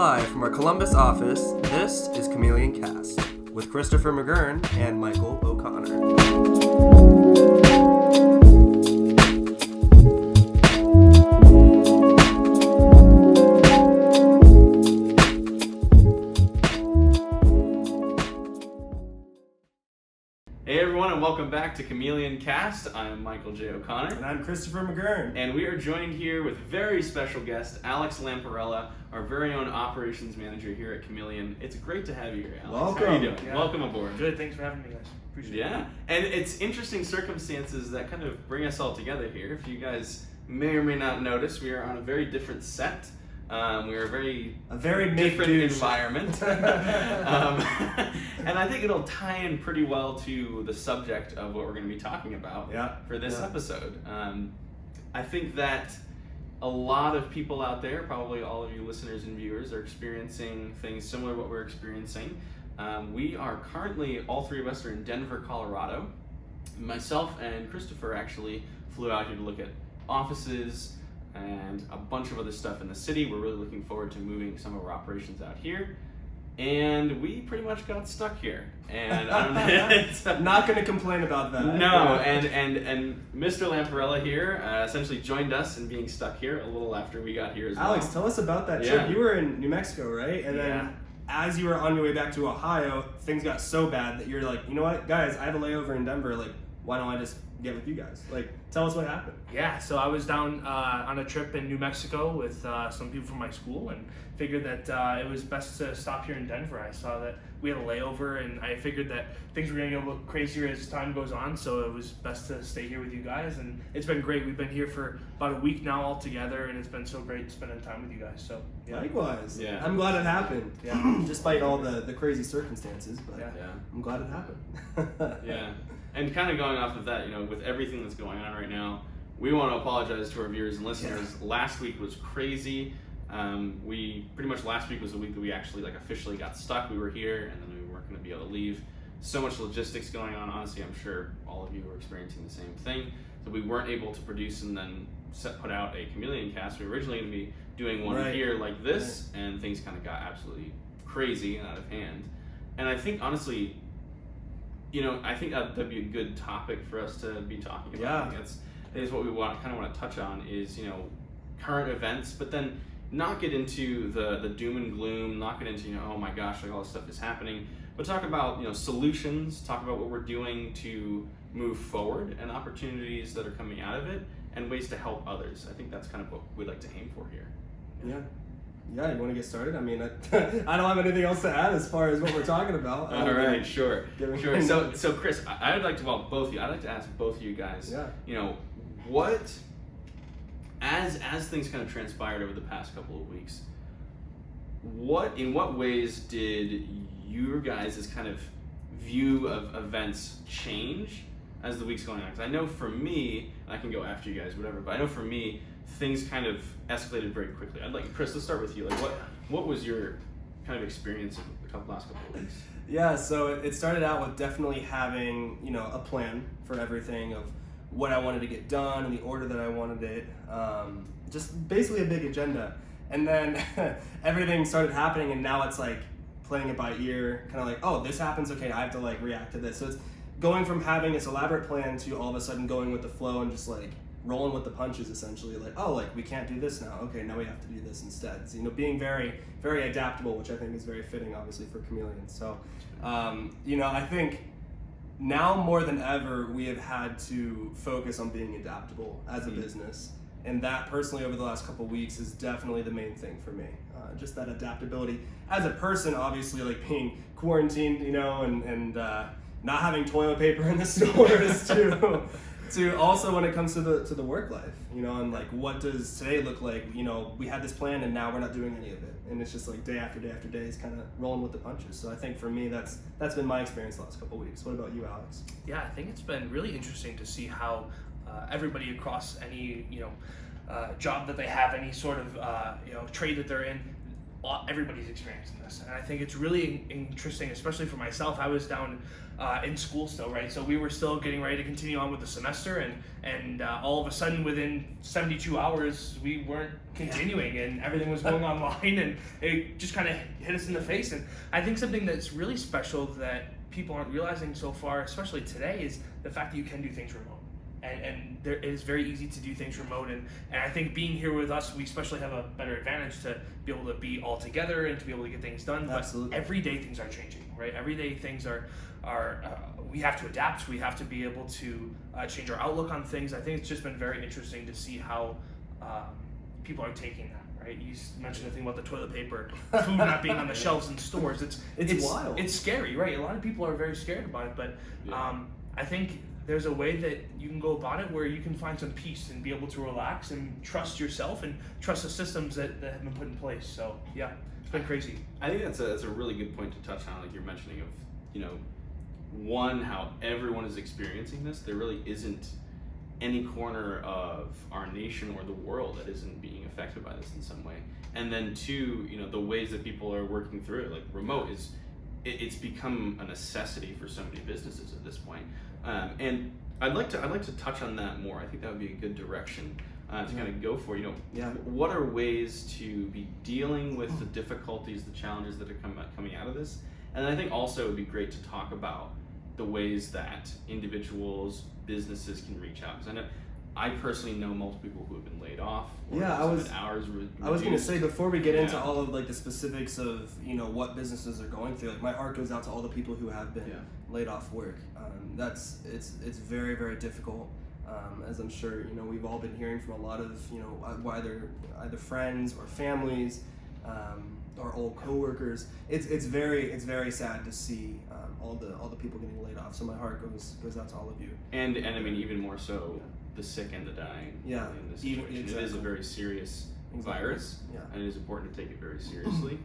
Live from our Columbus office, this is Chameleon Cast with Christopher McGurn and Michael O'Connor. Hey everyone, and welcome back to Chameleon Cast. I'm Michael J. O'Connor. And I'm Christopher McGurn. And we are joined here with very special guest, Alex Lamparella, our very own operations manager here at Chameleon. It's great to have you here, Alex. Welcome. How are you doing? Yeah. Welcome aboard. Good, thanks for having me, guys. Appreciate it. Yeah, and it's interesting circumstances that kind of bring us all together here. If you guys may or may not notice, we are on a very different set. We are a very different environment. And I think it'll tie in pretty well to the subject of what we're going to be talking about for this episode. I think that a lot of people out there, probably all of you listeners and viewers, are experiencing things similar to what we're experiencing. We are currently, all three of us are in Denver, Colorado. Myself and Christopher actually flew out here to look at offices and a bunch of other stuff in the city. We're really looking forward to moving some of our operations out here. And we pretty much got stuck here. And I'm not going to complain about that. No, and Mr. Lamparella here essentially joined us in being stuck here a little after we got here as well. Alex, tell us about that trip. You were in New Mexico, right? And then as you were on your way back to Ohio, things got so bad that you're like, you know what, guys, I have a layover in Denver. Like, why don't I just get with you guys? Like, tell us what happened. Yeah, so I was down on a trip in New Mexico with some people from my school and figured that it was best to stop here in Denver. I saw that we had a layover and I figured that things were going to get a little crazier as time goes on, so it was best to stay here with you guys, and it's been great. We've been here for about a week now all together, and it's been so great spending time with you guys. So Likewise. Yeah. I'm glad it happened. Yeah. Despite all the crazy circumstances, but I'm glad it happened. Yeah. And kind of going off of that, with everything that's going on right now, we want to apologize to our viewers and listeners. Yeah. Last week was crazy. Last week was the week that we actually officially got stuck. We were here and then we weren't going to be able to leave. So much logistics going on. Honestly, I'm sure all of you are experiencing the same thing. So we weren't able to produce and then put out a Chameleon Cast. We were originally going to be doing one here like this, and things kind of got absolutely crazy and out of hand. And I think honestly, I think that'd be a good topic for us to be talking about. Yeah. That is what we want to touch on is, current events, but then not get into the doom and gloom, not get into, oh my gosh, all this stuff is happening, but talk about, solutions, talk about what we're doing to move forward and opportunities that are coming out of it and ways to help others. I think that's kind of what we'd like to aim for here. Yeah, you want to get started? I mean, I don't have anything else to add as far as what we're talking about. All right, sure. So Chris, I'd like to, both of you, I'd like to ask both of you guys, what, as things kind of transpired over the past couple of weeks, in what ways did your guys' kind of view of events change as the week's going on? Because I know for me, and I can go after you guys, whatever, but I know for me, things kind of escalated very quickly. I'd like, Chris, let's start with you. What was your kind of experience in the last couple of weeks? Yeah, so it started out with definitely having, a plan for everything of what I wanted to get done and the order that I wanted it. Just basically a big agenda. And then everything started happening, and now it's like playing it by ear, kind of like, oh, this happens, okay, I have to react to this. So it's going from having this elaborate plan to all of a sudden going with the flow and just rolling with the punches, essentially. We can't do this now. Okay, now we have to do this instead. So, being very, very adaptable, which I think is very fitting, obviously, for Chameleon. So, I think now more than ever, we have had to focus on being adaptable as a business. And that, personally, over the last couple of weeks is definitely the main thing for me. Just that adaptability. As a person, obviously, being quarantined, and not having toilet paper in the stores, too. To also when it comes to the work life, and what does today look like? We had this plan and now we're not doing any of it, and it's just day after day after day is kind of rolling with the punches. So I think for me that's been my experience the last couple of weeks. What about you, Alex? Yeah, I think it's been really interesting to see how everybody across any job that they have, any sort of trade that they're in, everybody's experiencing this, and I think it's really interesting, especially for myself. I was down in school still, right? So we were still getting ready to continue on with the semester, and all of a sudden, within 72 hours, we weren't continuing, and everything was going online, and it just kind of hit us in the face. And I think something that's really special that people aren't realizing so far, especially today, is the fact that you can do things remote. And it is very easy to do things remote, and I think being here with us, we especially have a better advantage to be able to be all together and to be able to get things done. But Absolutely. every day things are changing, right? Every day things are we have to adapt. We have to be able to change our outlook on things. I think it's just been very interesting to see how people are taking that. Right? You mentioned the thing about the toilet paper, food not being on the shelves in stores. It's wild. It's scary, right? A lot of people are very scared about it, but I think there's a way that you can go about it where you can find some peace and be able to relax and trust yourself and trust the systems that have been put in place. So yeah, it's been crazy. I think that's a really good point to touch on, like you're mentioning, of, you know, one, how everyone is experiencing this. There really isn't any corner of our nation or the world that isn't being affected by this in some way. And then two, you know, the ways that people are working through it, like remote it's become a necessity for so many businesses at this point. And I'd like to touch on that more. I think that would be a good direction to kind of go for. You know, what are ways to be dealing with the difficulties, the challenges that are coming out of this? And I think also it would be great to talk about the ways that individuals, businesses can reach out. Because I personally know multiple people who have been laid off. Or I was going to say, before we get into all of like the specifics of, you know, what businesses are going through, like my heart goes out to all the people who have been laid off work. It's very, very difficult. As I'm sure, you know, we've all been hearing from a lot of, you know, either friends or families, or old coworkers. It's very sad to see all the people getting laid off. So my heart goes out to all of you. And I mean, even more so, the sick and the dying. Yeah. In this situation, exactly. It is a very serious virus, and it is important to take it very seriously.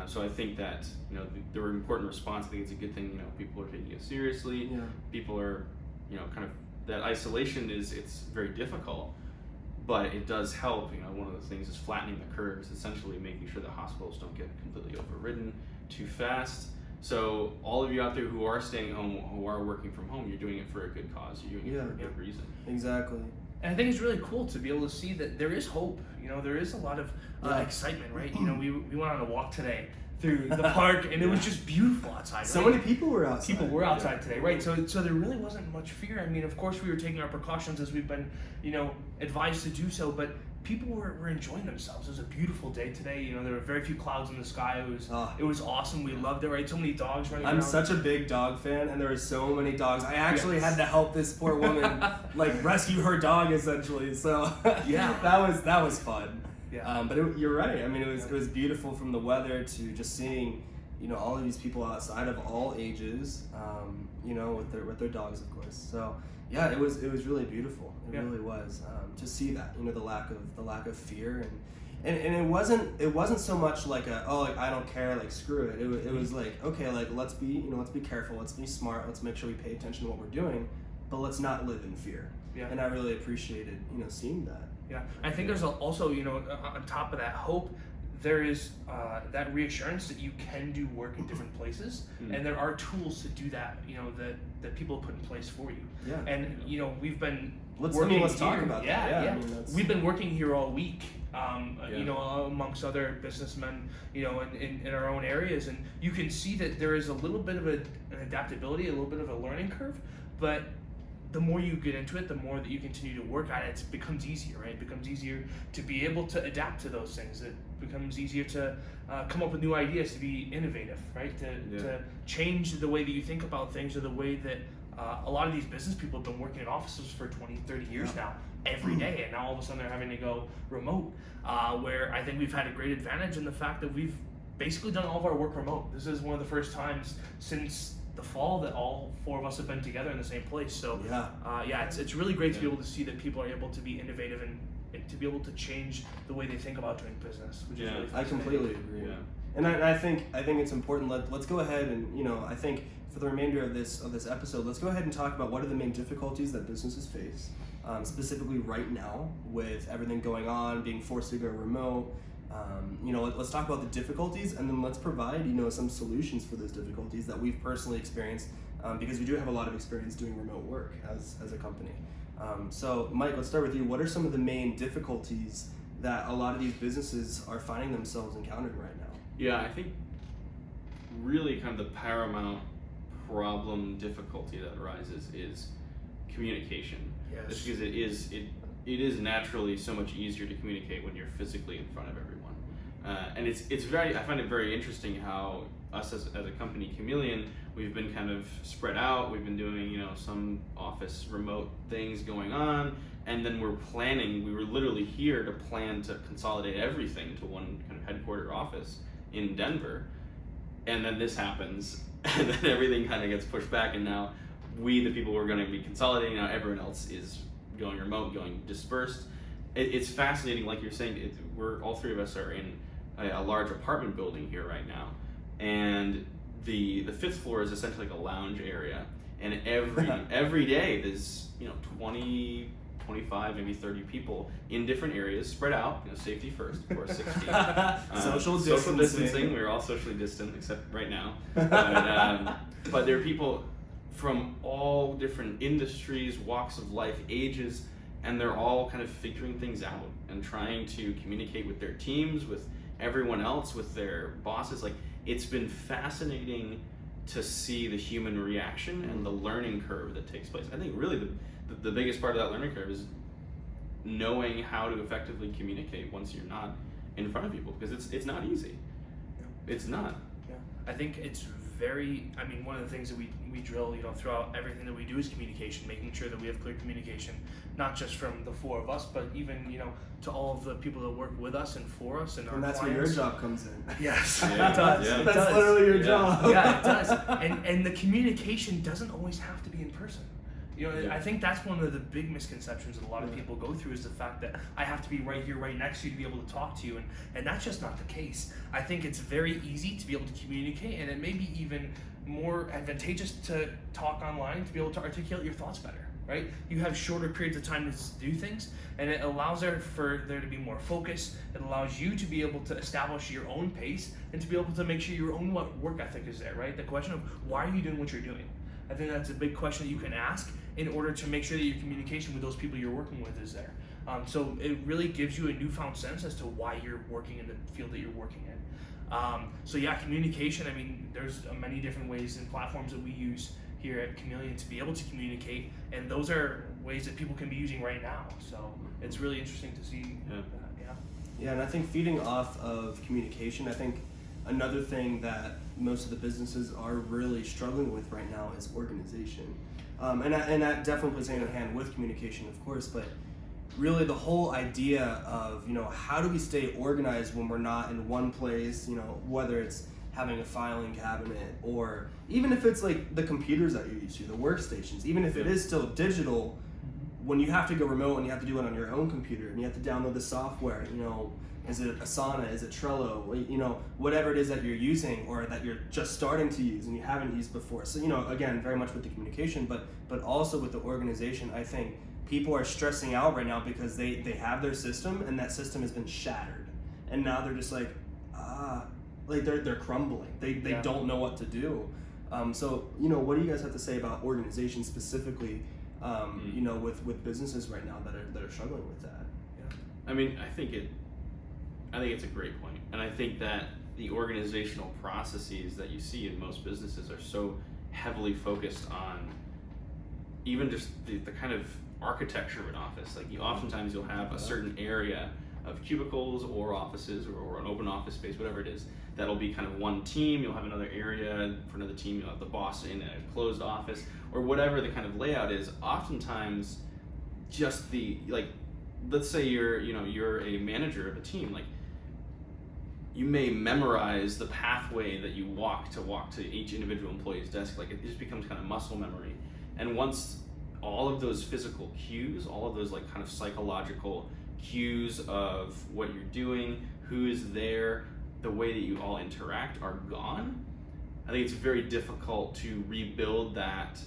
So I think that, you know, the important response. I think it's a good thing. You know, people are taking it seriously. Yeah. People are, you know, kind of, that isolation it's very difficult, but it does help. You know, one of the things is flattening the curves, essentially making sure that hospitals don't get completely overridden too fast. So all of you out there who are staying home, who are working from home, you're doing it for a good cause. You're doing it for a good reason. Exactly. And I think it's really cool to be able to see that there is hope. You know, there is a lot of excitement, right? You know, we went on a walk today through the park, and it was just beautiful outside. Right? So many people were outside. People were outside today, right? So there really wasn't much fear. I mean, of course, we were taking our precautions as we've been, you know, advised to do so, but people were enjoying themselves. It was a beautiful day today. You know, there were very few clouds in the sky. It was awesome. We loved it, right? So many dogs running around. I'm such a big dog fan, and there were so many dogs. I actually had to help this poor woman like rescue her dog, essentially. So that was fun. Yeah. But you're right. I mean, it was beautiful, from the weather to just seeing, you know, all of these people outside of all ages, you know, with their dogs, of course. So yeah, it was really beautiful. It really was, to see that, you know, the lack of fear, and it wasn't so much like like I don't care, like screw it. It was like, okay, like let's be careful, let's be smart, let's make sure we pay attention to what we're doing, but let's not live in fear. Yeah. And I really appreciated, you know, seeing that. Yeah, I think there's also, you know, on top of that hope, there is that reassurance that you can do work in different places, and there are tools to do that, you know, that people put in place for you. Yeah. And you know, we've been let's talk about that. Yeah. I mean, we've been working here all week, you know, amongst other businessmen, you know, in our own areas, and you can see that there is a little bit of an adaptability, a little bit of a learning curve, but the more you get into it, the more that you continue to work at it, it becomes easier, right? It becomes easier to be able to adapt to those things. It becomes easier to come up with new ideas, to be innovative, right? To change the way that you think about things, or the way that a lot of these business people have been working in offices for 20, 30 years now, every day, and now all of a sudden they're having to go remote, where I think we've had a great advantage in the fact that we've basically done all of our work remote. This is one of the first times since the fall that all four of us have been together in the same place. So it's really great to be able to see that people are able to be innovative and to be able to change the way they think about doing business, which is really fascinating. I completely agree. Yeah. And I think it's important. Let's go ahead and, you know, I think for the remainder of this episode, let's go ahead and talk about what are the main difficulties that businesses face, specifically right now with everything going on, being forced to go remote. Let's talk about the difficulties, and then let's provide, some solutions for those difficulties that we've personally experienced, because we do have a lot of experience doing remote work as a company. So Mike, let's start with you. What are some of the main difficulties that a lot of these businesses are finding themselves encountering right now? Yeah, I think really kind of the paramount problem difficulty that arises is communication. Yes. Just because it is naturally so much easier to communicate when you're physically in front of everyone. And I find it very interesting how us as a company, Chameleon, we've been kind of spread out. We've been doing, some office remote things going on, and then we were literally here to plan to consolidate everything to one kind of headquarter office in Denver. And then this happens, and then everything kind of gets pushed back, and now we, the people who are going to be consolidating, now everyone else is going remote, going dispersed. It's fascinating, like you're saying, all three of us are in a large apartment building here right now, and the fifth floor is essentially like a lounge area, and every day there's 20, 25, maybe 30 people in different areas, spread out, safety first, of course, 6 feet. Social distancing, we're all socially distant, except right now. But there are people from all different industries, walks of life, ages, and they're all kind of figuring things out and trying to communicate with their teams, with everyone else, with their bosses. Like, it's been fascinating to see the human reaction and the learning curve that takes place. I think really the biggest part of that learning curve is knowing how to effectively communicate once you're not in front of people, because it's not easy. It's not. Yeah. I think it's one of the things that we drill, throughout everything that we do is communication, making sure that we have clear communication, not just from the four of us, but even, to all of the people that work with us and for us and our that's clients. where your job comes in. Yes, Yeah. it does. Yeah. It That's does. literally your job. Yeah, it does. And the communication doesn't always have to be in person. I think that's one of the big misconceptions that a lot of people go through, is the fact that I have to be right here, right next to you to be able to talk to you, and that's just not the case. I think it's very easy to be able to communicate, and it may be even more advantageous to talk online to be able to articulate your thoughts better, right? You have shorter periods of time to do things, and it allows for there to be more focus. It allows you to be able to establish your own pace and to be able to make sure your own work ethic is there, right? The question of why are you doing what you're doing? I think that's a big question that you can ask in order to make sure that your communication with those people you're working with is there. So it really gives you a newfound sense as to why you're working in the field that you're working in. Communication, there's many different ways and platforms that we use here at Chameleon to be able to communicate, and those are ways that people can be using right now. So it's really interesting to see that, Yeah, and I think feeding off of communication, I think another thing that most of the businesses are really struggling with right now is organization. And that definitely plays hand in hand with communication, of course, but really the whole idea of, how do we stay organized when we're not in one place, whether it's having a filing cabinet, or even if it's like the computers that you're used to, the workstations, even if it is still digital, when you have to go remote and you have to do it on your own computer and you have to download the software, is it Asana, is it Trello, whatever it is that you're using or that you're just starting to use and you haven't used before. So, again, very much with the communication, but also with the organization. I think people are stressing out right now because they have their system and that system has been shattered. And now they're just like they're crumbling. They don't know what to do. So, what do you guys have to say about organization specifically, with businesses right now that are struggling with that? Yeah. I think it's a great point, and I think that the organizational processes that you see in most businesses are so heavily focused on even just the kind of architecture of an office. Like, oftentimes you'll have a certain area of cubicles or offices or an open office space, whatever it is, that'll be kind of one team. You'll have another area for another team. You'll have the boss in a closed office, or whatever the kind of layout is. Oftentimes, just let's say you're a manager of a team, you may memorize the pathway that you walk to each individual employee's desk. It just becomes kind of muscle memory. And once all of those physical cues, all of those kind of psychological cues of what you're doing, who is there, the way that you all interact are gone, I think it's very difficult to rebuild that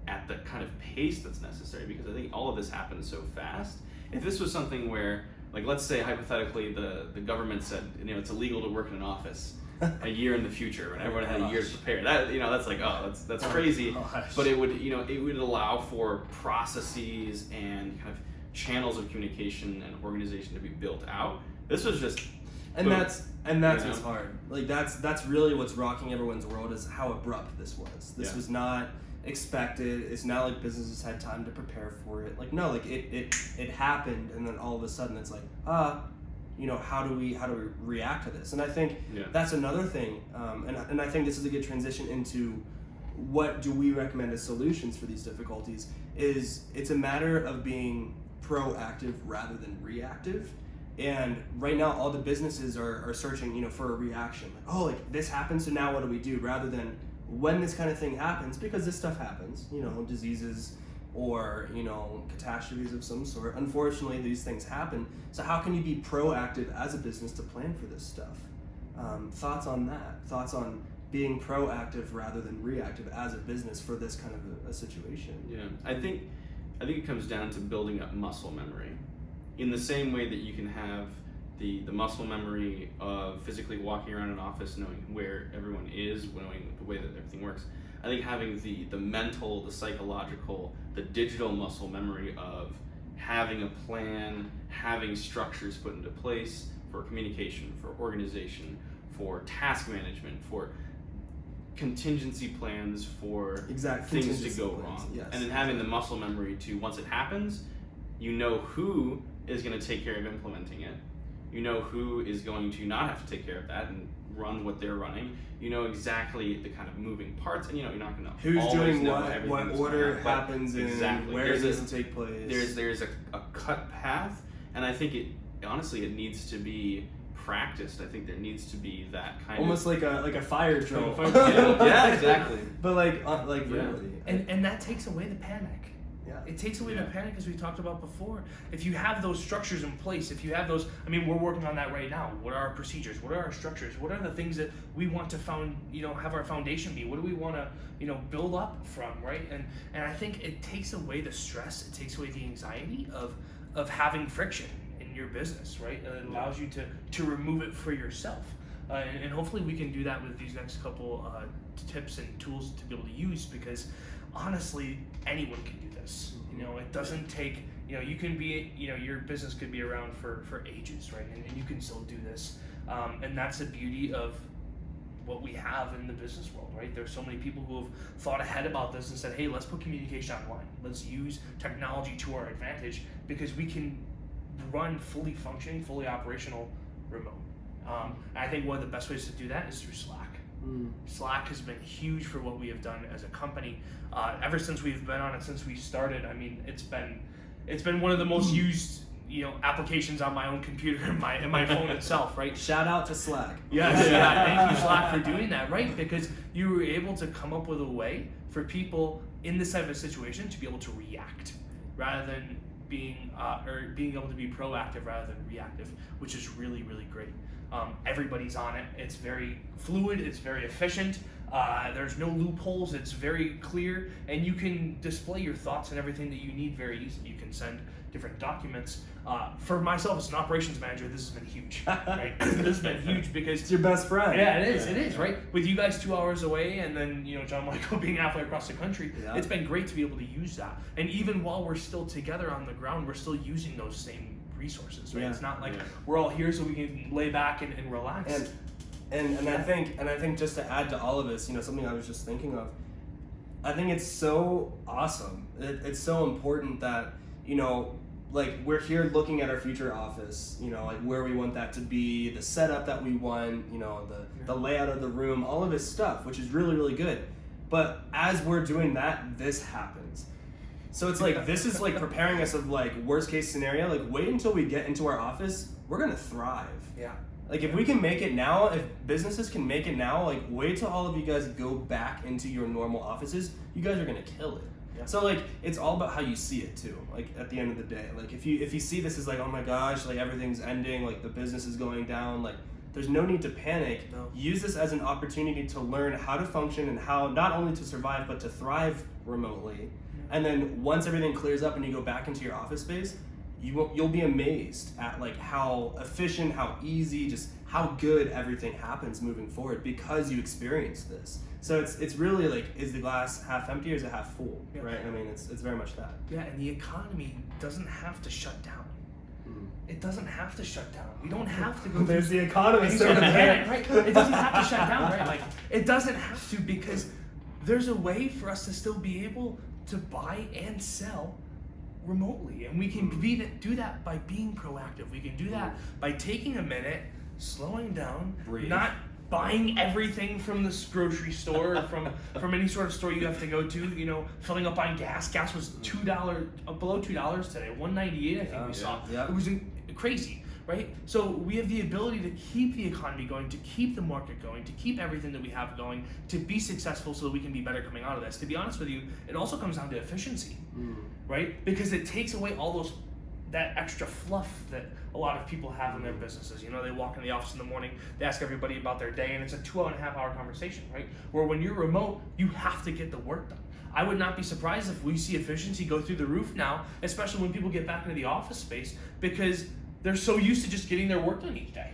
at the kind of pace that's necessary, because I think all of this happens so fast. If this was something where Like, let's say hypothetically the government said, it's illegal to work in an office a year in the future, and everyone had a year to prepare. That, that's like, that's crazy. But it would allow for processes and kind of channels of communication and organization to be built out. This was just, and that's what's hard. Like that's really what's rocking everyone's world, is how abrupt this was. This was not expected. It's not like businesses had time to prepare for it. Like, no, like it happened, and then all of a sudden it's like, how do we react to this? And I think that's another thing, and I think this is a good transition into what do we recommend as solutions for these difficulties. Is it's a matter of being proactive rather than reactive. And right now all the businesses are searching for a reaction, like this happened, so now what do we do, rather than when this kind of thing happens, because this stuff happens, diseases or catastrophes of some sort. Unfortunately, these things happen. So how can you be proactive as a business to plan for this stuff? Thoughts on that? Thoughts on being proactive rather than reactive as a business for this kind of a situation? Yeah, I think it comes down to building up muscle memory. In the same way that you can have the muscle memory of physically walking around an office, knowing where everyone is, knowing the way that everything works. I think having the mental, the psychological, the digital muscle memory of having a plan, having structures put into place for communication, for organization, for task management, for contingency plans, for things to go wrong. Yes. And then having the muscle memory to, once it happens, who is going to take care of implementing it. Who is going to not have to take care of that and run what they're running. Exactly the kind of moving parts, and you're not going to who's always doing know what order happens in, exactly. where it doesn't take place. There's a cut path, and I think it needs to be practiced. I think there needs to be that kind almost of like a fire drill. Yeah, exactly. But really, and that takes away the panic. Yeah. It takes away the panic, as we talked about before. If you have those structures in place, if you have those, we're working on that right now. What are our procedures? What are our structures? What are the things that we want to have our foundation be? What do we want to, build up from, right? And I think it takes away the stress. It takes away the anxiety of having friction in your business, right? And it allows you to remove it for yourself. And hopefully we can do that with these next couple tips and tools to be able to use, because honestly, anyone can do this. It doesn't take, you can be, your business could be around for ages, right? And you can still do this. And that's the beauty of what we have in the business world, right? There's so many people who have thought ahead about this and said, hey, let's put communication online. Let's use technology to our advantage, because we can run fully functioning, fully operational remote. I think one of the best ways to do that is through Slack. Slack has been huge for what we have done as a company. Ever since we've been on it, since we started, it's been one of the most used applications on my own computer and my phone itself, right? Shout out to Slack. Yes, thank you, Slack, for doing that, right? Because you were able to come up with a way for people in this type of situation to be able to react rather than being able to be proactive rather than reactive, which is really, really great. Everybody's on it. It's very fluid. It's very efficient. There's no loopholes. It's very clear, and you can display your thoughts and everything that you need very easily. You can send different documents. For myself as an operations manager, this has been huge. Right? This has been huge because it's your best friend. Yeah, it is. It is, right? With you guys 2 hours away, and then John Michael being halfway across the country, it's been great to be able to use that. And even while we're still together on the ground, we're still using those same resources, right? It's not like we're all here so we can lay back and relax. And I think just to add to all of this, something I was just thinking of, I think it's so awesome. It's so important that we're here looking at our future office, where we want that to be, the setup that we want, the layout of the room, all of this stuff, which is really, really good. But as we're doing that, this happens. So it's this is preparing us of worst case scenario. Wait until we get into our office, we're gonna thrive. Yeah. If we can make it now, if businesses can make it now, wait till all of you guys go back into your normal offices, you guys are gonna kill it. Yeah. So it's all about how you see it too. At the end of the day, if you see this as oh my gosh, everything's ending, the business is going down, there's no need to panic. No. Use this as an opportunity to learn how to function and how not only to survive but to thrive remotely. And then once everything clears up and you go back into your office space, you'll be amazed at like how efficient, how easy, just how good everything happens moving forward because you experience this. So it's really like, is the glass half empty or is it half full, right? I mean, it's very much that. Yeah, and the economy doesn't have to shut down. It doesn't have to shut down. We don't have to go. There's the economy sort of there. Right? It doesn't have to shut down, right? Like it doesn't have to, because there's a way for us to still be able to buy and sell remotely, and we can do that by being proactive. We can do that by taking a minute, slowing down, Breathe. not buying everything from this grocery store or from any sort of store you have to go to. You know, filling up on gas. Gas was $2 below $2 today, $1.98 I think we saw. Yeah. It was crazy, right? So we have the ability to keep the economy going, to keep the market going, to keep everything that we have going, to be successful so that we can be better coming out of this. To be honest with you, it also comes down to efficiency, right? Because it takes away all that extra fluff that a lot of people have in their businesses. You know, they walk in the office in the morning, they ask everybody about their day, and it's a 2.5-hour conversation, right? Where when you're remote, you have to get the work done. I would not be surprised if we see efficiency go through the roof now, especially when people get back into the office space, because they're so used to just getting their work done each day,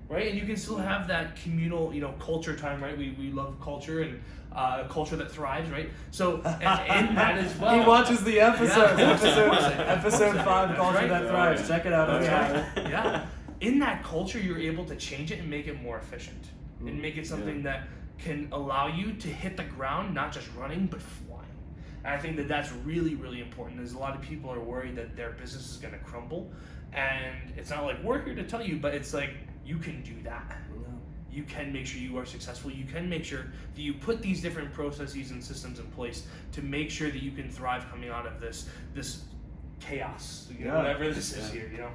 right? And you can still have that communal, you know, culture time, right? We love culture and culture that thrives, right? So and that as well. He watches the episode. Yeah, episode 5, Culture Right? That Thrives. Check it out. Yeah. In that culture, you're able to change it and make it more efficient, and make it something that can allow you to hit the ground, not just running, but flying. And I think that that's really, really important. There's a lot of people are worried that their business is going to crumble, and it's not like we're here to tell you, but it's like you can do that. You can make sure you are successful. You can make sure that you put these different processes and systems in place to make sure that you can thrive coming out of this chaos, you know, whatever this is here, you know.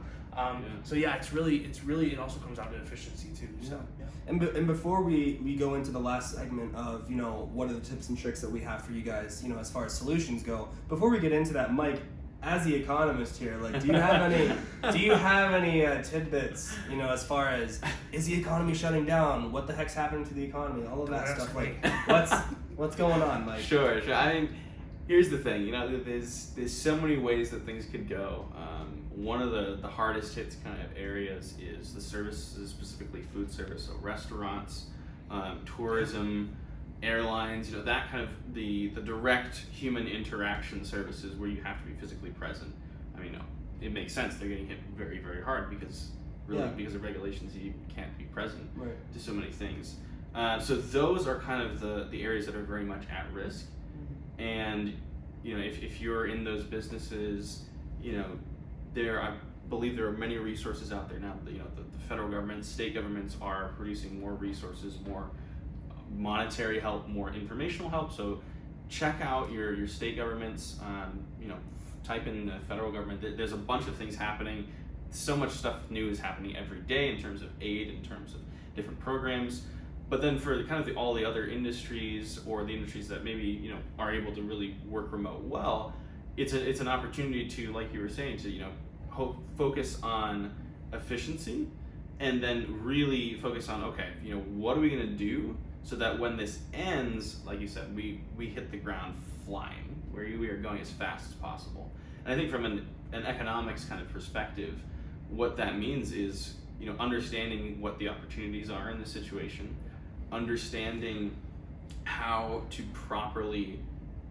So yeah, it's really it also comes down to efficiency too. So And before we go into the last segment of, you know, what are the tips and tricks that we have for you guys, you know, as far as solutions go, before we get into that, Mike, as the economist here, like, do you have any tidbits, you know, as far as, is the economy shutting down? What the heck's happening to the economy? All of that stuff. Like, what's going on, Mike? Sure. I mean, here's the thing. You know, there's so many ways that things could go. One of the hardest hit kind of areas is the services, specifically food service, so restaurants, tourism, airlines, you know, that kind of the direct human interaction services where you have to be physically present. I mean, it makes sense. They're getting hit very, very hard because of regulations, you can't be present to so many things. So those are kind of the areas that are very much at risk. And, you know, if you're in those businesses, you know, I believe there are many resources out there now. You know, the federal government, state governments are producing more resources, more monetary help, more informational help. So check out your state governments. You know, type in the federal government. There's a bunch of things happening. So much stuff new is happening every day in terms of aid, in terms of different programs. But then for kind of all the other industries, or the industries that maybe, you know, are able to really work remote well, it's an opportunity to, like you were saying, to, you know, focus on efficiency, and then really focus on, okay, you know, what are we going to do so that when this ends, like you said, we hit the ground flying, where we are going as fast as possible. And I think from an economics kind of perspective, what that means is, you know, understanding what the opportunities are in the situation, understanding how to properly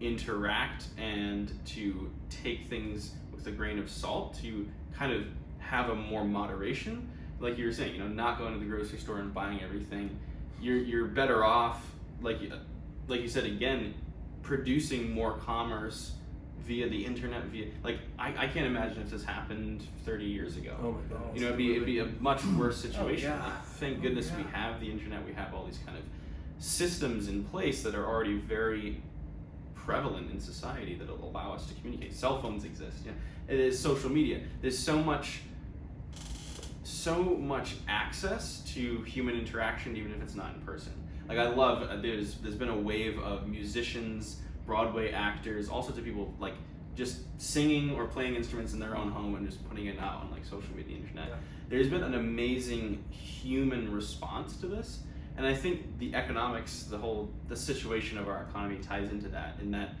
interact and to take things with a grain of salt, to kind of have a more moderation. Like you were saying, you know, not going to the grocery store and buying everything. You're better off, like you said again, producing more commerce via the internet, like I can't imagine if this happened 30 years ago. Oh my God. You know, it'd be a much worse situation. Oh, yeah. Like, thank goodness we have the internet. We have all these kind of systems in place that are already very prevalent in society that will allow us to communicate. Cell phones exist. You know, it is social media. There's so much access to human interaction, even if it's not in person. Like I love, there's been a wave of musicians, Broadway actors, all sorts of people like just singing or playing instruments in their own home and just putting it out on like social media, internet. Yeah. There's been an amazing human response to this, and I think the economics, the situation of our economy ties into that, in that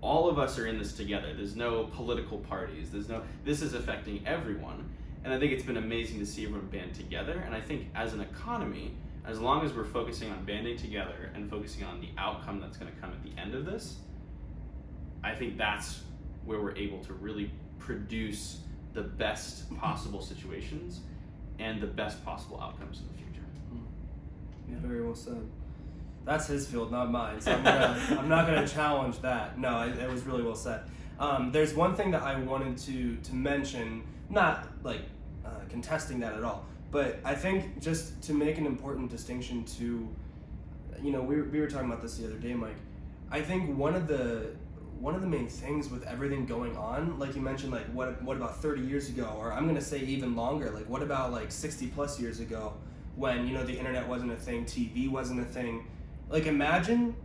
all of us are in this together. There's no political parties. This is affecting everyone. And I think it's been amazing to see everyone band together. And I think as an economy, as long as we're focusing on banding together and focusing on the outcome that's going to come at the end of this, I think that's where we're able to really produce the best possible situations and the best possible outcomes in the future. Yeah, very well said. That's his field, not mine. So I'm not gonna challenge that. No, it was really well said. There's one thing that I wanted to mention, not like contesting that at all, but I think just to make an important distinction to, we were talking about this the other day, Mike. I think one of the main things with everything going on, like you mentioned, like what about 30 years ago, or I'm gonna say even longer, like what about like 60 plus years ago, when the internet wasn't a thing, TV wasn't a thing. Like imagine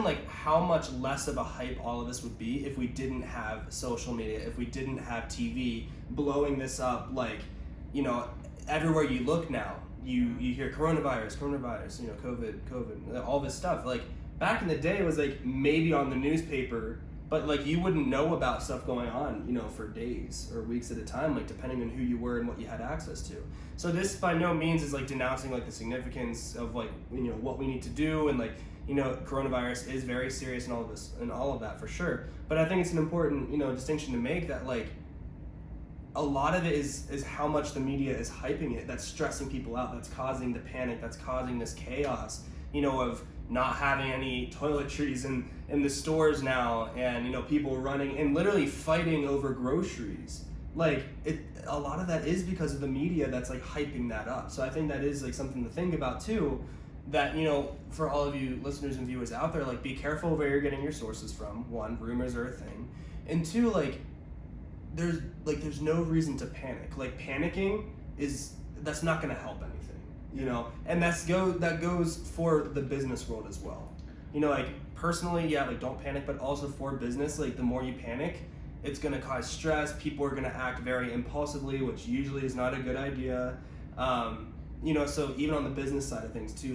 like how much less of a hype all of this would be if we didn't have social media, if we didn't have TV blowing this up, like, everywhere you look now, you hear coronavirus, COVID, all this stuff. Like back in the day it was like maybe on the newspaper, but like you wouldn't know about stuff going on, for days or weeks at a time, like depending on who you were and what you had access to. So this by no means is like denouncing like the significance of like, what we need to do, and like, coronavirus is very serious and all of this and all of that for sure. But I think it's an important, distinction to make, that like a lot of it is how much the media is hyping it, that's stressing people out, that's causing the panic, that's causing this chaos, of not having any toiletries in the stores now, and people running and literally fighting over groceries. Like a lot of that is because of the media that's like hyping that up. So I think that is like something to think about too, that for all of you listeners and viewers out there, like be careful where you're getting your sources from. One, rumors are a thing, and two, like there's no reason to panic. Like panicking that's not going to help anything, and that goes for the business world as well. Like personally, yeah, like don't panic, but also for business, like the more you panic, it's going to cause stress. People are going to act very impulsively, which usually is not a good idea. So even on the business side of things too,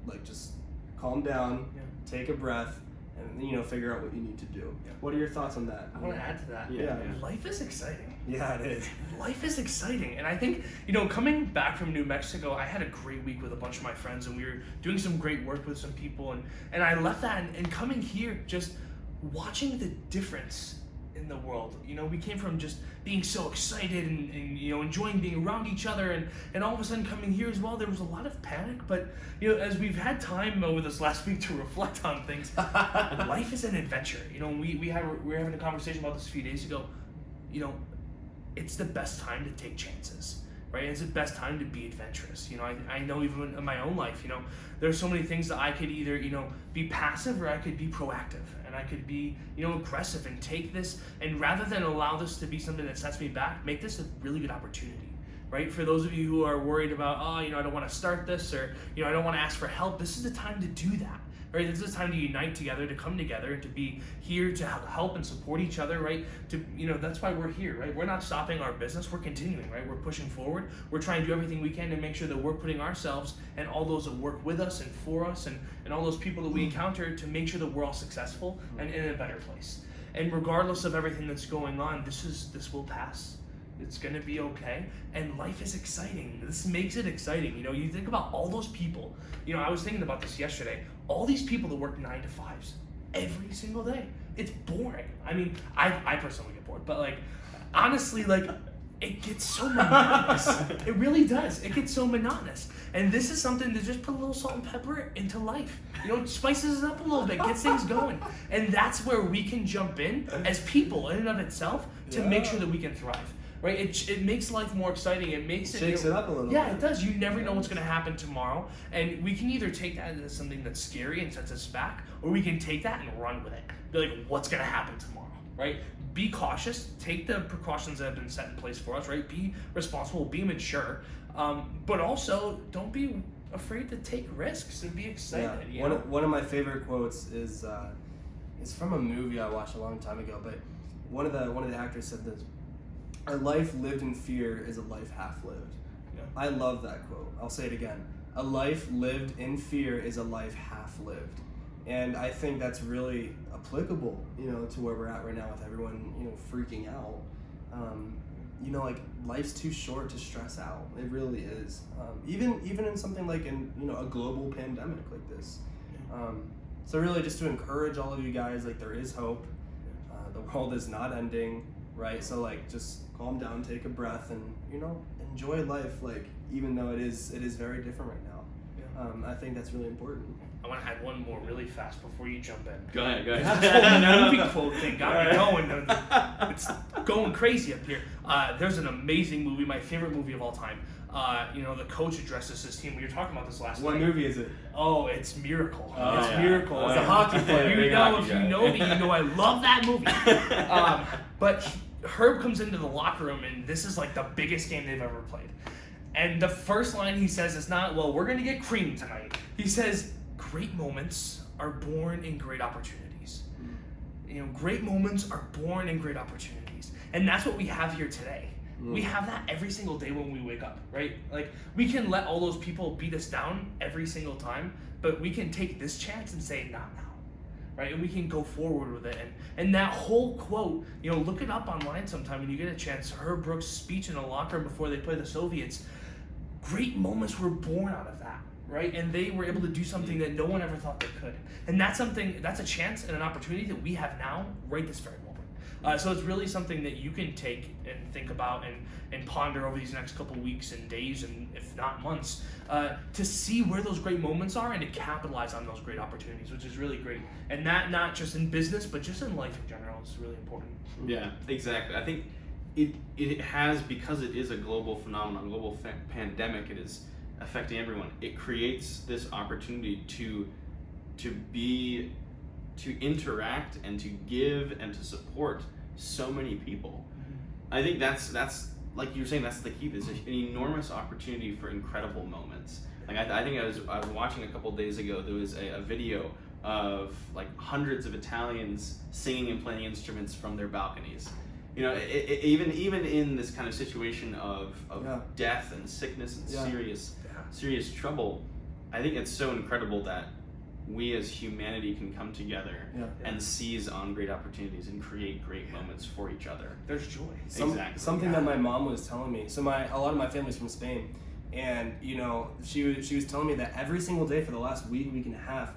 like just calm down, take a breath, and figure out what you need to do. Yeah. What are your thoughts on that? I want to add to that. Yeah. Life is exciting. Yeah, it is. Life is exciting. And I think, coming back from New Mexico, I had a great week with a bunch of my friends, and we were doing some great work with some people, and I left that, and coming here, just watching the difference in the world. We came from just being so excited and enjoying being around each other, and all of a sudden coming here as well, there was a lot of panic. But as we've had time over this last week to reflect on things, life is an adventure. We were having a conversation about this a few days ago. It's the best time to take chances, right? It's the best time to be adventurous. I know even in my own life, there's so many things that I could either, be passive, or I could be proactive, and I could be, aggressive and take this, and rather than allow this to be something that sets me back, make this a really good opportunity, right? For those of you who are worried about, I don't want to start this, or, I don't want to ask for help, this is the time to do that. Right, this is the time to unite together, to come together, and to be here to help and support each other, right? That's why we're here, right? We're not stopping our business, we're continuing, right? We're pushing forward. We're trying to do everything we can to make sure that we're putting ourselves and all those that work with us and for us, and all those people that we encounter, to make sure that we're all successful and in a better place. And regardless of everything that's going on, this will pass. It's gonna be okay, and life is exciting. This makes it exciting. You think about all those people. I was thinking about this yesterday. All these people that work 9 to 5s every single day. It's boring. I mean, I personally get bored, but like, honestly, like, it gets so monotonous. It really does. It gets so monotonous. And this is something to just put a little salt and pepper into life. Spices it up a little bit, gets things going. And that's where we can jump in as people in and of itself to make sure that we can thrive. Right, it makes life more exciting. It makes it shakes it up a little. Yeah, bit. It does. You never know what's going to happen tomorrow, and we can either take that as something that's scary and sets us back, or we can take that and run with it. Be like, what's going to happen tomorrow? Right? Be cautious. Take the precautions that have been set in place for us. Right? Be responsible. Be mature. But also, don't be afraid to take risks and be excited. Yeah. One of my favorite quotes is it's from a movie I watched a long time ago, but one of the actors said this. A life lived in fear is a life half lived. Yeah. I love that quote. I'll say it again. A life lived in fear is a life half lived. And I think that's really applicable, to where we're at right now with everyone, freaking out. Like life's too short to stress out. It really is. Even in something like in a global pandemic like this. So really, just to encourage all of you guys, like there is hope. The world is not ending, right? So like just calm down, take a breath, and enjoy life. Like even though it is very different right now. I think that's really important. I want to add one more really fast before you jump in. Go ahead. The movie quote thing got me going. It's going crazy up here. There's an amazing movie, my favorite movie of all time. The coach addresses his team. We were talking about this last night. What movie is it? Oh, it's Miracle. Oh, it's yeah. Miracle. Oh, It's yeah. a hockey player. Big If hockey you guy. know me, you know I love that movie. But Herb comes into the locker room, and this is like the biggest game they've ever played. And the first line he says is not, well, we're going to get creamed tonight. He says, great moments are born in great opportunities. Great moments are born in great opportunities. And that's what we have here today. We have that every single day when we wake up, right? Like, we can let all those people beat us down every single time, but we can take this chance and say, not now, right? And we can go forward with it. And that whole quote, look it up online sometime when you get a chance. Herb Brooks' speech in the locker room before they play the Soviets. Great moments were born out of that, right? And they were able to do something that no one ever thought they could. And that's a chance and an opportunity that we have now, right this very moment. So it's really something that you can take and think about and ponder over these next couple weeks and days, and if not months, to see where those great moments are and to capitalize on those great opportunities, which is really great. And that not just in business, but just in life in general is really important. Yeah, exactly. I think it has, because it is a global phenomenon, global pandemic, it is affecting everyone. It creates this opportunity to interact and to give and to support so many people. I think that's like you were saying, that's the key. There's an enormous opportunity for incredible moments. Like I think I was watching a couple days ago, there was a video of like hundreds of Italians singing and playing instruments from their balconies. Even in this kind of situation of death and sickness and serious trouble, I think it's so incredible that we as humanity can come together and seize on great opportunities and create great moments for each other. There's joy. Exactly. Something that my mom was telling me. So a lot of my family's from Spain, and she was telling me that every single day for the last week and a half,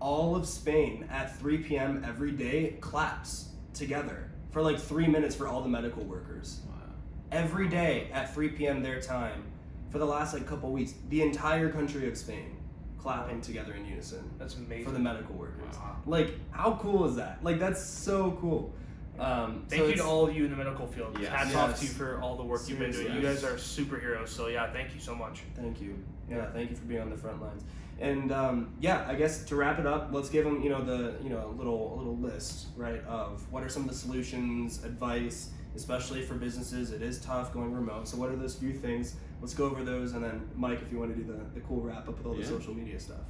all of Spain at 3 p.m. every day claps together for like 3 minutes for all the medical workers. Wow. Every day at 3 p.m. their time for the last couple weeks, the entire country of Spain clapping together in unison. That's amazing. For the medical workers. Wow. Like, how cool is that? Like, that's so cool. Thank you to all of you in the medical field. Yes. Hats off to you for all the work you've been doing. Seriously. You guys are superheroes. So thank you so much. Thank you. Yeah, thank you for being on the front lines. And I guess to wrap it up, let's give them a little list, right, of what are some of the solutions, advice, especially for businesses. It is tough going remote. So what are those few things? Let's go over those, and then Mike, if you want to do the cool wrap up with all the social media stuff.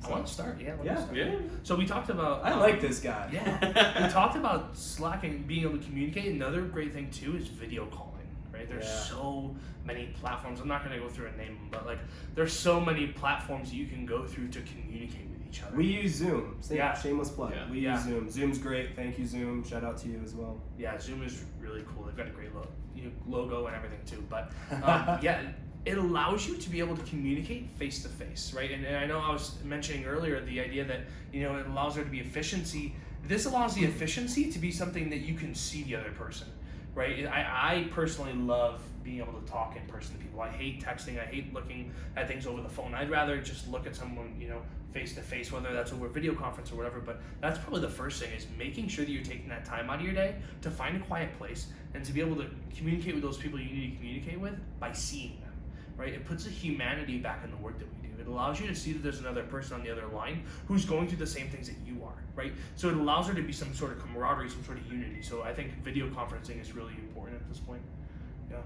I want to start. Yeah. Yeah. So we talked about. I like this guy. Yeah. We talked about Slack and being able to communicate. Another great thing too is video calling. Right? There's so many platforms. I'm not going to go through and name them, but there's so many platforms that you can go through to communicate with each other. We use Zoom. Shameless plug. Yeah. We use Zoom. Zoom's great. Thank you, Zoom. Shout out to you as well. Yeah, Zoom is really cool. They've got a great logo and everything too. But it allows you to be able to communicate face to face, right? And I know I was mentioning earlier the idea that it allows there to be efficiency. This allows the efficiency to be something that you can see the other person. Right, I personally love being able to talk in person to people. I hate texting. I hate looking at things over the phone. I'd rather just look at someone, face to face, whether that's over video conference or whatever. But that's probably the first thing, is making sure that you're taking that time out of your day to find a quiet place and to be able to communicate with those people you need to communicate with by seeing them. Right, it puts a humanity back in the work that we do. It allows you to see that there's another person on the other line who's going through the same things that you are, right? So it allows there to be some sort of camaraderie, some sort of unity. So I think video conferencing is really important at this point. Yeah.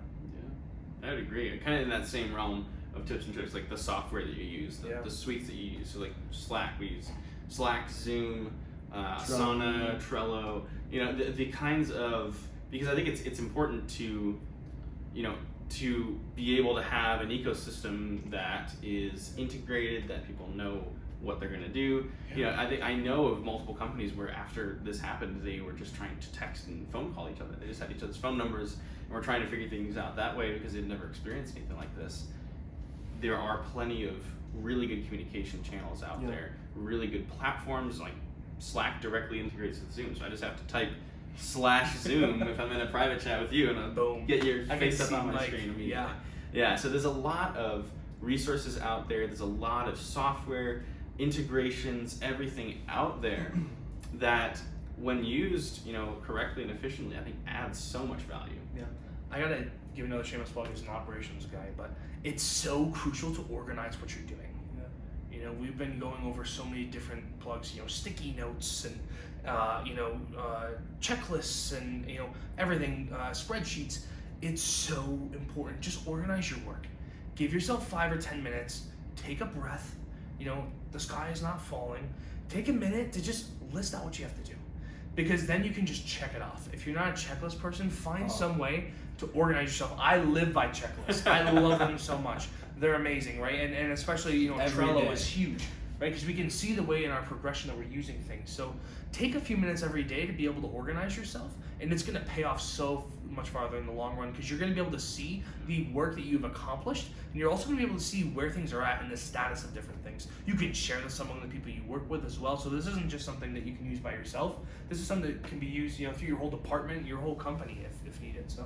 I would agree. Kind of in that same realm of tips and tricks, like the software that you use, the suites that you use. So like Slack, we use Slack, Zoom, Asana, Trello. The kinds of, because I think it's important to be able to have an ecosystem that is integrated, that people know what they're going to do. You know, I know of multiple companies where after this happened, they were just trying to text and phone call each other. They just had each other's phone numbers and were trying to figure things out that way because they'd never experienced anything like this. There are plenty of really good communication channels out there, really good platforms like Slack directly integrates with Zoom. So I just have to type /Zoom if I'm in a private chat with you, and I'll get your face up on my screen immediately. Yeah, so there's a lot of resources out there. There's a lot of software, integrations, everything out there that when used, you know, correctly and efficiently, I think adds so much value. Yeah. I gotta give another shameless plug as an operations guy, but it's so crucial to organize what you're doing. You know, we've been going over so many different plugs, you know, sticky notes and, checklists and, you know, everything, spreadsheets. It's so important. Just organize your work. Give yourself 5 or 10 minutes, take a breath. You know, the sky is not falling. Take a minute to just list out what you have to do, because then you can just check it off. If you're not a checklist person, find some way to organize yourself. I live by checklists. I love them so much. They're amazing, right? And especially, you know, Trello is huge, right? Because we can see the way in our progression that we're using things. So take a few minutes every day to be able to organize yourself, and it's going to pay off so much farther in the long run, because you're going to be able to see the work that you've accomplished, and you're also going to be able to see where things are at and the status of different things. You can share this among the people you work with as well. So this isn't just something that you can use by yourself. This is something that can be used, you know, through your whole department, your whole company if needed. So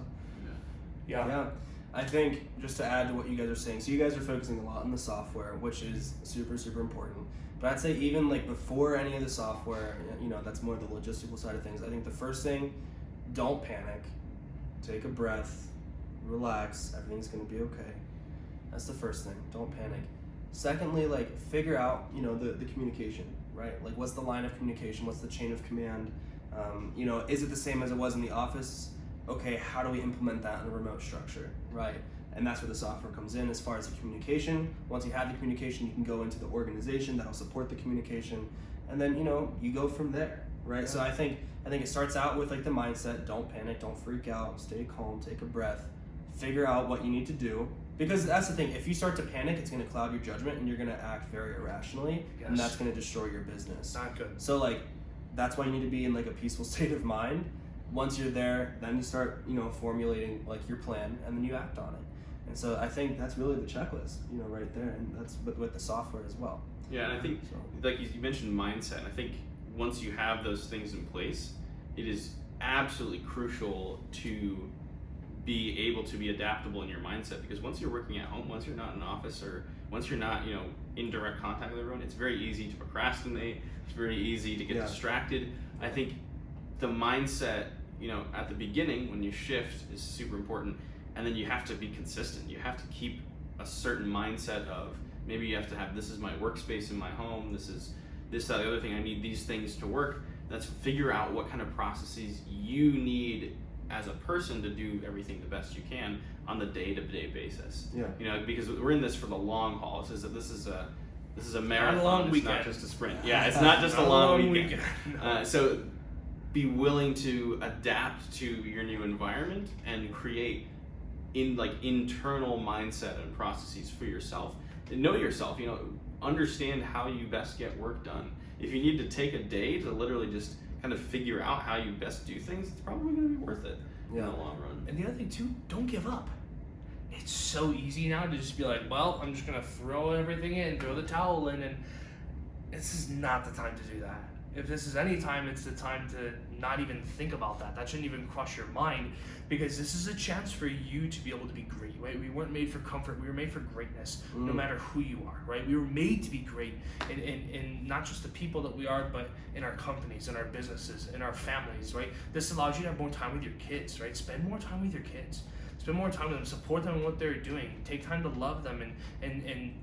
yeah. I think just to add to what you guys are saying, so you guys are focusing a lot on the software, which is super, super important. But I'd say even like before any of the software, you know, that's more the logistical side of things. I think the first thing, don't panic. Take a breath, relax, everything's gonna be okay. That's the first thing, don't panic. Secondly, like figure out, you know, the communication, right? Like what's the line of communication, what's the chain of command? You know, is it the same as it was in the office? Okay, how do we implement that in a remote structure, right? And that's where the software comes in as far as the communication. Once you have the communication, you can go into the organization that'll support the communication, and then, you know, you go from there, right? Yeah. So I think it starts out with like the mindset, don't panic, don't freak out, stay calm, take a breath, figure out what you need to do. Because that's the thing, if you start to panic, it's gonna cloud your judgment and you're gonna act very irrationally, and that's gonna destroy your business. Not good. So like, that's why you need to be in like a peaceful state of mind. Once you're there, then you start, you know, formulating like your plan, and then you act on it. And so I think that's really the checklist, you know, right there, and that's with the software as well. Yeah, and I think, like you mentioned mindset, and I think once you have those things in place, it is absolutely crucial to be able to be adaptable in your mindset, because once you're working at home, once you're not in an office, or once you're not, you know, in direct contact with everyone, it's very easy to procrastinate, it's very easy to get distracted. I think the mindset, you know, at the beginning when you shift is super important, and then you have to be consistent. You have to keep a certain mindset of, maybe you have to have, this is my workspace in my home, this is this, that, the other thing, I need these things to work. Let's figure out what kind of processes you need as a person to do everything the best you can on the day-to-day basis. Yeah. You know, because we're in this for the long haul. This is a marathon. It's not just a sprint. Yeah, it's not just a long weekend. So be willing to adapt to your new environment and create internal mindset and processes for yourself. And know yourself, you know, understand how you best get work done. If you need to take a day to literally just kind of figure out how you best do things, it's probably going to be worth it in the long run. And the other thing too, don't give up. It's so easy now to just be like, well, I'm just going to throw everything in, throw the towel in, and this is not the time to do that. If this is any time, it's the time to not even think about that. That shouldn't even cross your mind, because this is a chance for you to be able to be great, right? We weren't made for comfort, we were made for greatness, no matter who you are, right? We were made to be great in not just the people that we are, but in our companies, in our businesses, in our families, right? This allows you to have more time with your kids, right? Spend more time with your kids. Spend more time with them, support them in what they're doing. Take time to love them and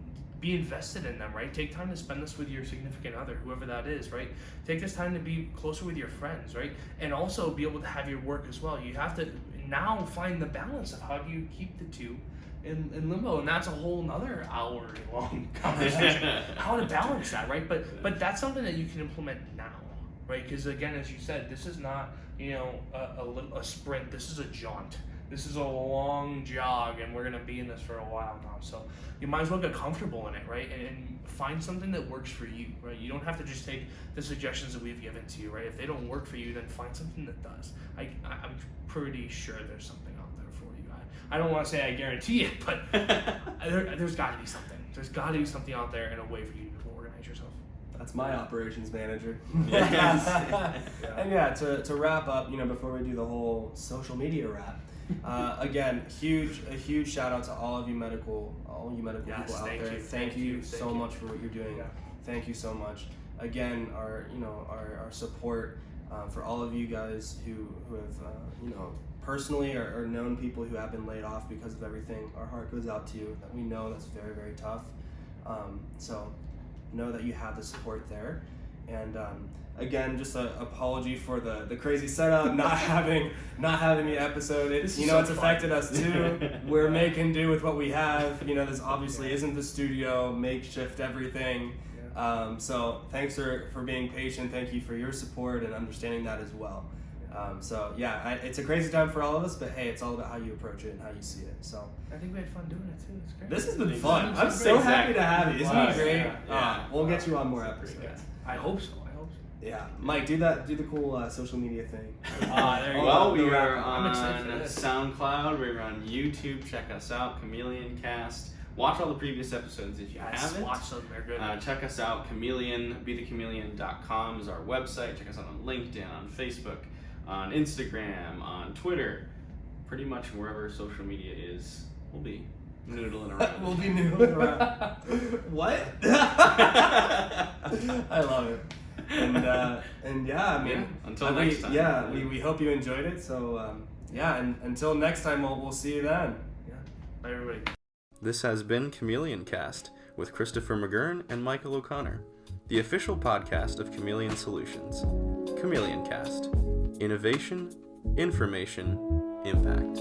be invested in them, right? Take time to spend this with your significant other, whoever that is, right? Take this time to be closer with your friends, right? And also be able to have your work as well. You have to now find the balance of how do you keep the two in limbo, and that's a whole nother hour-long conversation. How to balance that, right? But that's something that you can implement now, right? Because again, as you said, this is not, you know, a sprint. This is a jaunt. This is a long jog, and we're gonna be in this for a while now. So you might as well get comfortable in it, right? And find something that works for you, right? You don't have to just take the suggestions that we've given to you, right? If they don't work for you, then find something that does. I'm pretty sure there's something out there for you. I don't want to say I guarantee it, but there's got to be something. There's got to be something out there and a way for you to organize yourself. That's my operations manager. Yes. And yeah, to wrap up, before we do the whole social media wrap, again, a huge shout out to all of you medical people out there. Thank you so much for what you're doing. Yeah. Thank you so much. Again, our support for all of you guys who have personally or known people who have been laid off because of everything. Our heart goes out to you. We know that's very, very tough. So know that you have the support there. And again, just an apology for the crazy setup, not having the episode. It's affected us too. We're making do with what we have. This obviously isn't the studio, makeshift everything. So thanks for being patient. Thank you for your support and understanding that as well. It's a crazy time for all of us, but hey, it's all about how you approach it and how you see it. So I think we had fun doing it too. It's great. This has been fun. I'm so happy to have you. Isn't it great? Yeah. We'll get you on more episodes. I hope so. Yeah, Mike, do the cool social media thing. There you Well, go. we are on excited. SoundCloud. We're on YouTube. Check us out, Chameleon Cast. Watch all the previous episodes if you haven't. Watch them. They're good. Check us out. BeTheChameleon.com is our website. Check us out on LinkedIn, on Facebook, on Instagram, on Twitter. Pretty much wherever social media is, we'll be noodling around. We'll be noodling around. What? I love it. And yeah, I mean, until next time. Yeah, we hope you enjoyed it. So and until next time, we'll see you then. Yeah. Bye, everybody. This has been Chameleon Cast with Christopher McGurn and Michael O'Connor, the official podcast of Chameleon Solutions. Chameleon Cast. Innovation, information, impact.